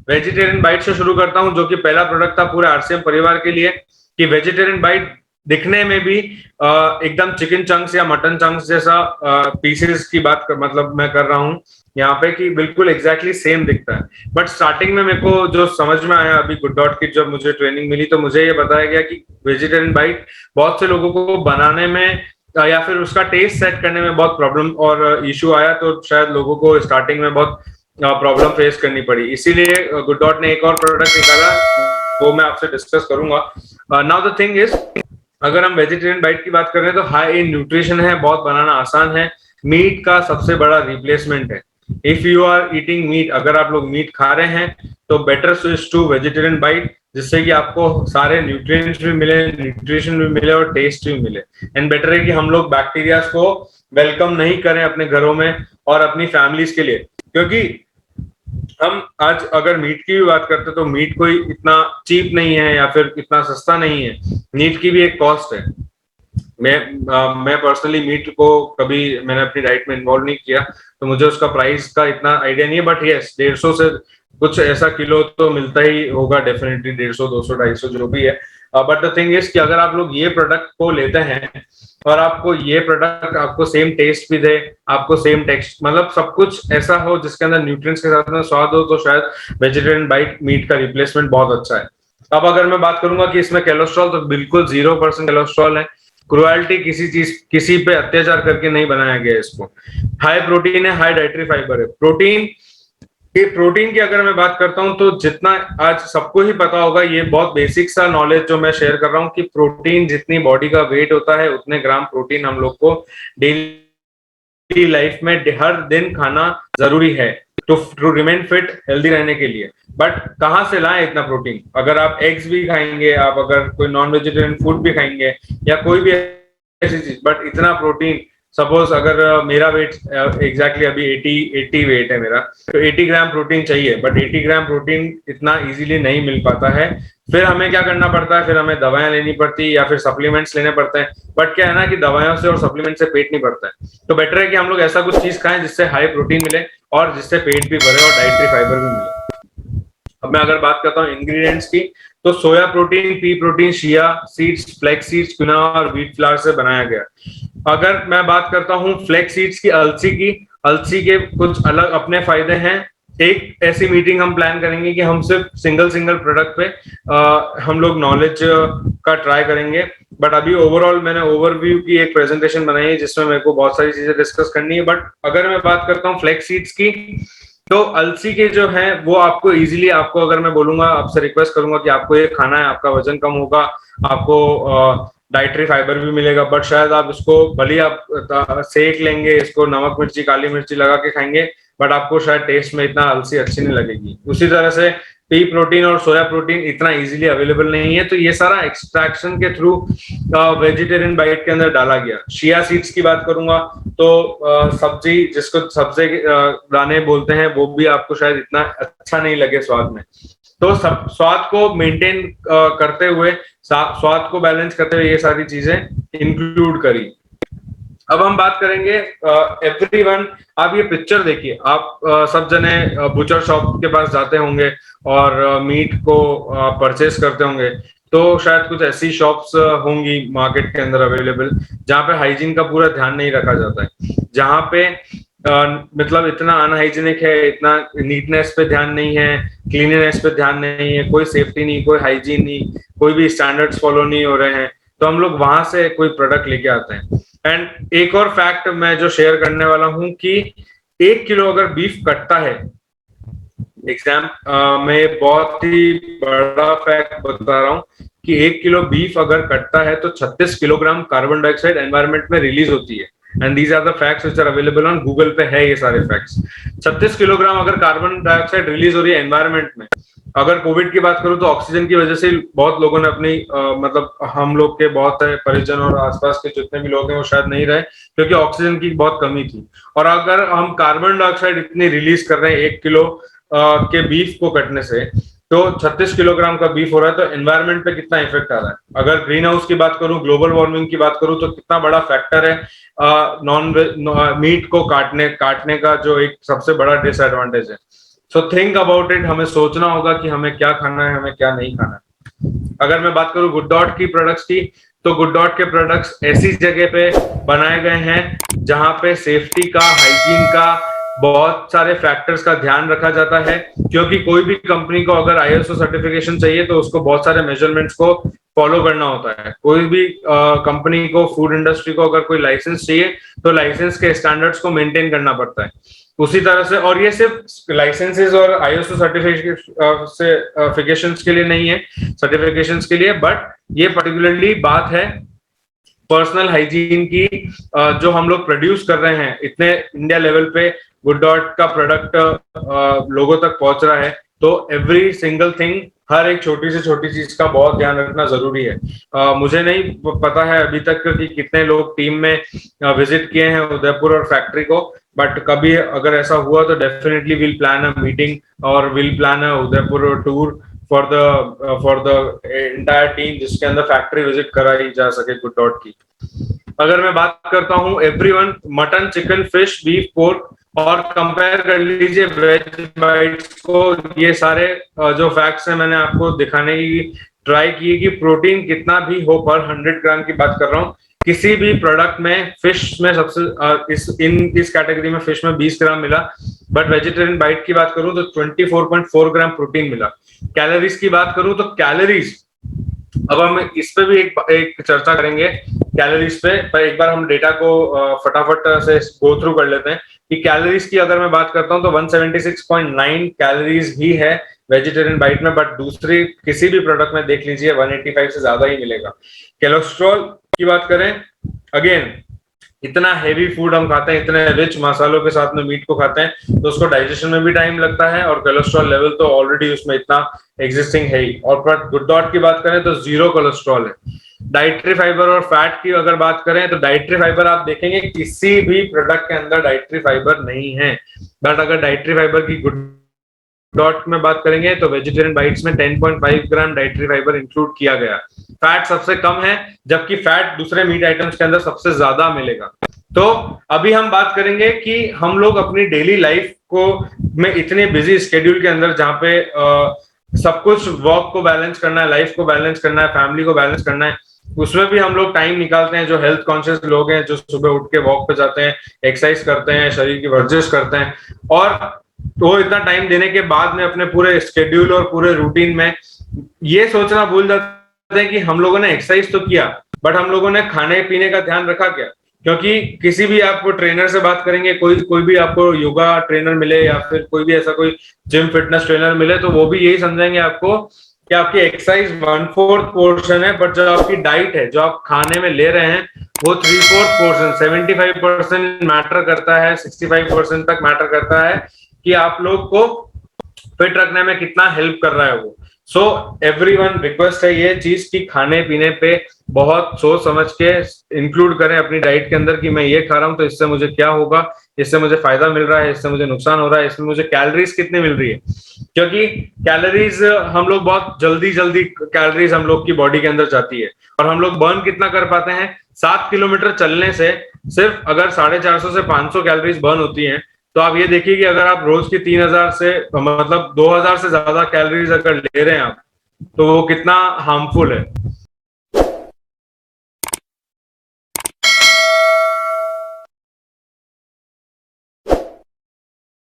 Vegetarian bite से शुरू करता हूं, जो कि पहला प्रोडक्ट था पूरे आरसीएम परिवार के लिए, कि वेजिटेरियन बाइट दिखने में भी एकदम चिकन चंक्स या मटन चंक्स जैसा पीसेस की बात मतलब मैं कर रहा हूं यहाँ पे, कि बिल्कुल एग्जैक्टली सेम दिखता है। बट स्टार्टिंग में मेरे को जो समझ में आया अभी गुड डॉट की जब मुझे ट्रेनिंग मिली, तो मुझे ये बताया गया कि वेजिटेरियन बाइट बहुत से लोगों को बनाने में या फिर उसका टेस्ट सेट करने में बहुत प्रॉब्लम और इशू आया, तो शायद लोगों को स्टार्टिंग में बहुत प्रॉब्लम फेस करनी पड़ी। इसीलिए गुड डॉट ने एक और प्रोडक्ट निकाला, वो मैं आपसे डिस्कस करूंगा। नाउ द थिंग इज, अगर हम वेजिटेरियन बाइट की बात कर रहे हैं तो हाई इन न्यूट्रिशन है, बहुत बनाना आसान है, मीट का सबसे बड़ा रिप्लेसमेंट है। If you are eating meat, अगर आप लोग मीट खा रहे हैं तो better switch to vegetarian bite, जिससे कि आपको सारे न्यूट्रिएंट्स भी मिले, न्यूट्रिशन भी मिले और टेस्ट भी मिले। एंड बेटर है कि हम लोग बैक्टीरियाज को वेलकम नहीं करें अपने घरों में और अपनी फैमिलीज के लिए, क्योंकि हम आज अगर मीट की भी बात करते हैं तो मीट कोई इतना चीप नहीं है या फिर इतना सस्ता नहीं है, मीट की भी एक कॉस्ट है। मैं पर्सनली मीट को कभी मैंने अपनी डाइट में इन्वॉल्व नहीं किया, तो मुझे उसका प्राइस का इतना आइडिया नहीं है, बट यस 150 से कुछ ऐसा किलो तो मिलता ही होगा डेफिनेटली, 150 200 250 जो भी है। बट द थिंग इज कि अगर आप लोग ये प्रोडक्ट को लेते हैं और आपको ये प्रोडक्ट आपको सेम टेस्ट भी दे, आपको सेम टेक्स्ट मतलब सब कुछ ऐसा हो जिसके अंदर न्यूट्रिएंट्स के साथ में स्वाद हो, तो शायद वेजिटेरियन बाइट मीट का रिप्लेसमेंट बहुत अच्छा है। अब अगर मैं बात करूंगा कि इसमें कोलेस्ट्रॉल, तो बिल्कुल 0% कोलेस्ट्रॉल है। क्रुएल्टी किसी चीज किसी पे अत्याचार करके नहीं बनाया गया इसको। हाई प्रोटीन है, हाई डाइटरी फाइबर है। प्रोटीन की अगर मैं बात करता हूं तो जितना आज सबको ही पता होगा, ये बहुत बेसिक सा नॉलेज जो मैं शेयर कर रहा हूं, कि प्रोटीन जितनी बॉडी का वेट होता है उतने ग्राम प्रोटीन हम लोग को डेली लाइफ में हर दिन खाना जरूरी है टू रिमेन फिट, हेल्दी रहने के लिए। बट कहाँ से लाएं इतना प्रोटीन? अगर आप एग्स भी खाएंगे, आप अगर कोई नॉन वेजिटेरियन फूड भी खाएंगे या कोई भी ऐसी चीज, बट इतना प्रोटीन, सपोज अगर मेरा वेट एग्जैक्टली अभी 80 वेट है मेरा, तो 80 ग्राम प्रोटीन चाहिए, बट 80 ग्राम प्रोटीन इतना इजीली नहीं मिल पाता है। फिर हमें क्या करना पड़ता है, फिर हमें दवाएं लेनी पड़ती है या फिर सप्लीमेंट्स लेने पड़ते हैं। बट क्या है ना कि दवाइयों से और सप्लीमेंट से पेट नहीं भरता है, तो बेटर है कि हम लोग ऐसा कुछ चीज खाएं जिससे हाई प्रोटीन मिले और जिससे पेट भी भरे और डाइटरी फाइबर भी मिले। अब मैं अगर बात करता हूँ इंग्रेडिएंट्स की, तो soya protein, P protein, chia seeds, flax seeds, quinoa और व्हीट फ्लावर से बनाया गया। अगर मैं बात करता हूँ फ्लैक्स सीड्स की, अलसी के कुछ अलग अपने फायदे हैं। एक ऐसी मीटिंग हम प्लान करेंगे कि हम सिर्फ सिंगल प्रोडक्ट पे हम लोग नॉलेज का ट्राई करेंगे। बट अभी ओवरऑल मैंने ओवरव्यू की एक प्रेजेंटेशन बनाई है जिसमें मेरे को बहुत सारी चीजें डिस्कस करनी है। बट अगर मैं बात करता हूँ फ्लैक्स सीड्स की, तो अलसी के जो है वो आपको इजीली, आपको अगर मैं बोलूंगा, आपसे रिक्वेस्ट करूंगा कि आपको ये खाना है, आपका वजन कम होगा, आपको डाइटरी फाइबर भी मिलेगा। बट शायद आप इसको भले आप सेक लेंगे, इसको नमक मिर्ची काली मिर्ची लगा के खाएंगे, बट आपको शायद टेस्ट में इतना अलसी अच्छी नहीं लगेगी। उसी तरह से पी प्रोटीन और सोया प्रोटीन इतना इजीली अवेलेबल नहीं है, तो ये सारा एक्सट्रैक्शन के थ्रू वेजिटेरियन डाइट के अंदर डाला गया। चिया सीड्स की बात करूंगा तो सब्जी, जिसको सब्जी दाने बोलते हैं, वो भी आपको शायद इतना अच्छा नहीं लगे स्वाद में। तो सब स्वाद को मेंटेन करते हुए, स्वाद को बैलेंस करते हुए ये सारी चीजें इंक्लूड करी। अब हम बात करेंगे एवरीवन, आप ये पिक्चर देखिए, आप सब जने बुचर शॉप के पास जाते होंगे और मीट को परचेस करते होंगे, तो शायद कुछ ऐसी शॉप्स होंगी मार्केट के अंदर अवेलेबल जहाँ पे हाइजीन का पूरा ध्यान नहीं रखा जाता है, जहाँ पे मतलब इतना अनहाइजीनिक है, इतना नीटनेस पे ध्यान नहीं है, क्लीननेस पे ध्यान नहीं है, कोई सेफ्टी नहीं, कोई हाइजीन नहीं, कोई भी स्टैंडर्ड्स फॉलो नहीं हो रहे हैं, तो हम लोग वहां से कोई प्रोडक्ट लेके आते हैं। एंड एक और फैक्ट मैं जो शेयर करने वाला हूं कि 1 किलो अगर बीफ कटता है, मैं बहुत ही बड़ा फैक्ट बता रहा हूं कि 1 किलो बीफ अगर कटता है तो 36 किलोग्राम कार्बन डाइऑक्साइड एनवायरमेंट में रिलीज होती है। And these are the facts which are available on Google पे है ये सारे फैक्ट्स। 36 किलोग्राम अगर कार्बन डाइऑक्साइड रिलीज हो रही है एनवायरमेंट में। अगर कोविड की बात करूं तो ऑक्सीजन की वजह से बहुत लोगों ने अपनी मतलब हम लोग के बहुत है परिजन और आसपास के जितने भी लोग हैं वो शायद नहीं रहे, क्योंकि ऑक्सीजन की बहुत कमी थी। और अगर हम कार्बन डाइऑक्साइड इतनी रिलीज कर रहे हैं 1 किलो के बीफ को कटने से, तो 36 किलोग्राम का बीफ हो रहा है, तो एनवायरमेंट पे कितना इफेक्ट आ रहा है। अगर ग्रीन हाउस की बात करूं, ग्लोबल वार्मिंग की बात करूं, तो कितना बड़ा फैक्टर है मीट को काटने का जो एक सबसे बड़ा डिसएडवांटेज है। सो थिंक अबाउट इट, हमें सोचना होगा कि हमें क्या खाना है, हमें क्या नहीं खाना है। अगर मैं बात करूं गुड डॉट की प्रोडक्ट्स की, तो गुड डॉट के प्रोडक्ट्स ऐसी जगह पे बनाए गए हैं जहां पे सेफ्टी का, हाइजीन का, बहुत सारे फैक्टर्स का ध्यान रखा जाता है। क्योंकि कोई भी कंपनी को अगर आईएसओ सर्टिफिकेशन चाहिए तो उसको बहुत सारे मेजरमेंट्स को फॉलो करना होता है। कोई भी कंपनी को, फूड इंडस्ट्री को अगर कोई लाइसेंस चाहिए तो लाइसेंस के स्टैंडर्ड्स को मेंटेन करना पड़ता है। उसी तरह से, और ये सिर्फ लाइसेंसेस और आईएसओ सर्टिफिकेशंस के लिए नहीं है, सर्टिफिकेशंस के लिए, बट ये पर्टिकुलरली बात है पर्सनल हाइजीन की। जो हम लोग प्रोड्यूस कर रहे हैं, इतने इंडिया लेवल पे गुड डॉट का प्रोडक्ट लोगों तक पहुंच रहा है, तो एवरी सिंगल थिंग, हर एक छोटी से छोटी चीज का बहुत ध्यान रखना जरूरी है। मुझे नहीं पता है अभी तक कि कितने लोग टीम में विजिट किए हैं उदयपुर और फैक्ट्री को, बट कभी अगर ऐसा हुआ तो definitely will plan a meeting और will plan a Udaipur tour for the entire team, जिसके अंदर फैक्ट्री विजिट कराई जा सके गुड डॉट की। अगर मैं बात करता हूँ everyone, mutton, chicken, fish, beef, pork, और कंपेयर कर लीजिए वेज बाइट्स को। ये सारे जो फैक्ट्स हैं मैंने आपको दिखाने की ट्राई की कि प्रोटीन कितना भी हो पर 100 ग्राम की बात कर रहा हूँ किसी भी प्रोडक्ट में। फिश में सबसे इस कैटेगरी में फिश में 20 ग्राम मिला, बट वेजिटेरियन बाइट की बात करूं तो 24.4 ग्राम प्रोटीन मिला। कैलोरीज की बात करूं तो कैलोरीज, अब हम इस पे भी एक चर्चा करेंगे कैलोरीज पे, पर एक बार हम डेटा को फटाफट से गो थ्रू कर लेते हैं कि कैलोरीज की अगर मैं बात करता हूं तो 176.9 कैलोरीज ही है वेजिटेरियन बाइट में, बट दूसरी किसी भी प्रोडक्ट में देख लीजिए 185 से ज्यादा ही मिलेगा। कोलेस्ट्रॉल की बात करें, अगेन इतना हेवी फूड हम खाते हैं, इतने रिच मसालों के साथ में मीट को खाते हैं, तो उसको डाइजेशन में भी टाइम लगता है, और कोलेस्ट्रॉल लेवल तो ऑलरेडी उसमें इतना एग्जिस्टिंग है ही। और पर गुड डॉट की बात करें तो 0 कोलेस्ट्रॉल है। डाइटरी फाइबर और फैट की अगर बात करें तो डाइटरी फाइबर आप देखेंगे किसी भी प्रोडक्ट के अंदर डाइटरी फाइबर नहीं है, बट अगर डाइटरी फाइबर की गुड डॉट में बात करेंगे तो वेजिटेरियन बाइट्स में 10.5 ग्राम डाइटरी फाइबर इंक्लूड किया गया। फैट सबसे कम है, जबकि फैट दूसरे मीट आइटम्स के अंदर सबसे ज्यादा मिलेगा। तो अभी हम बात करेंगे कि हम लोग अपनी डेली लाइफ को में इतने बिजी स्केड्यूल के अंदर, जहाँ पे सब कुछ वर्क को बैलेंस करना है, लाइफ को बैलेंस करना है, फैमिली को बैलेंस करना है, उसमें भी हम लोग टाइम निकालते हैं। जो हेल्थ कॉन्शियस लोग हैं, जो सुबह उठ के वॉक पे जाते हैं, एक्सरसाइज करते हैं, शरीर की वर्जिश करते हैं, और वो इतना टाइम देने के बाद में अपने पूरे स्केड्यूल और पूरे रूटीन में ये सोचना भूल जाते हैं कि हम लोगों ने एक्सरसाइज तो किया, बट हम लोगों ने खाने पीने का ध्यान रखा क्या? क्योंकि किसी भी आप ट्रेनर से बात करेंगे, कोई भी आपको योगा ट्रेनर मिले या फिर कोई भी ऐसा कोई जिम फिटनेस ट्रेनर मिले, तो वो भी यही समझाएंगे आपको कि आपकी एक्सरसाइज 1/4 पोर्शन है, बट जो आपकी डाइट है, जो आप खाने में ले रहे हैं, वो 3/4 पोर्शन, 75% मैटर करता है, 65% तक मैटर करता है कि आप लोग को फिट रखने में कितना हेल्प कर रहा है वो। सो एवरीवन, रिक्वेस्ट है ये चीज कि खाने पीने पे बहुत सोच समझ के इंक्लूड करें अपनी डाइट के अंदर कि मैं ये खा रहा हूँ तो इससे मुझे क्या होगा, इससे मुझे फायदा मिल रहा है, इससे मुझे नुकसान हो रहा है, इसमें मुझे कैलोरीज कितनी मिल रही है। क्योंकि कैलोरीज हम लोग बहुत जल्दी कैलोरीज हम लोग की बॉडी के अंदर जाती है, और हम लोग बर्न कितना कर पाते हैं? 7 किलोमीटर चलने से सिर्फ अगर 450 से 500 कैलोरीज बर्न होती हैं, तो आप ये देखिए कि अगर आप रोज की 3000 से मतलब 2000 से ज्यादा कैलोरीज अगर ले रहे हैं आप, तो वो कितना हार्मफुल है।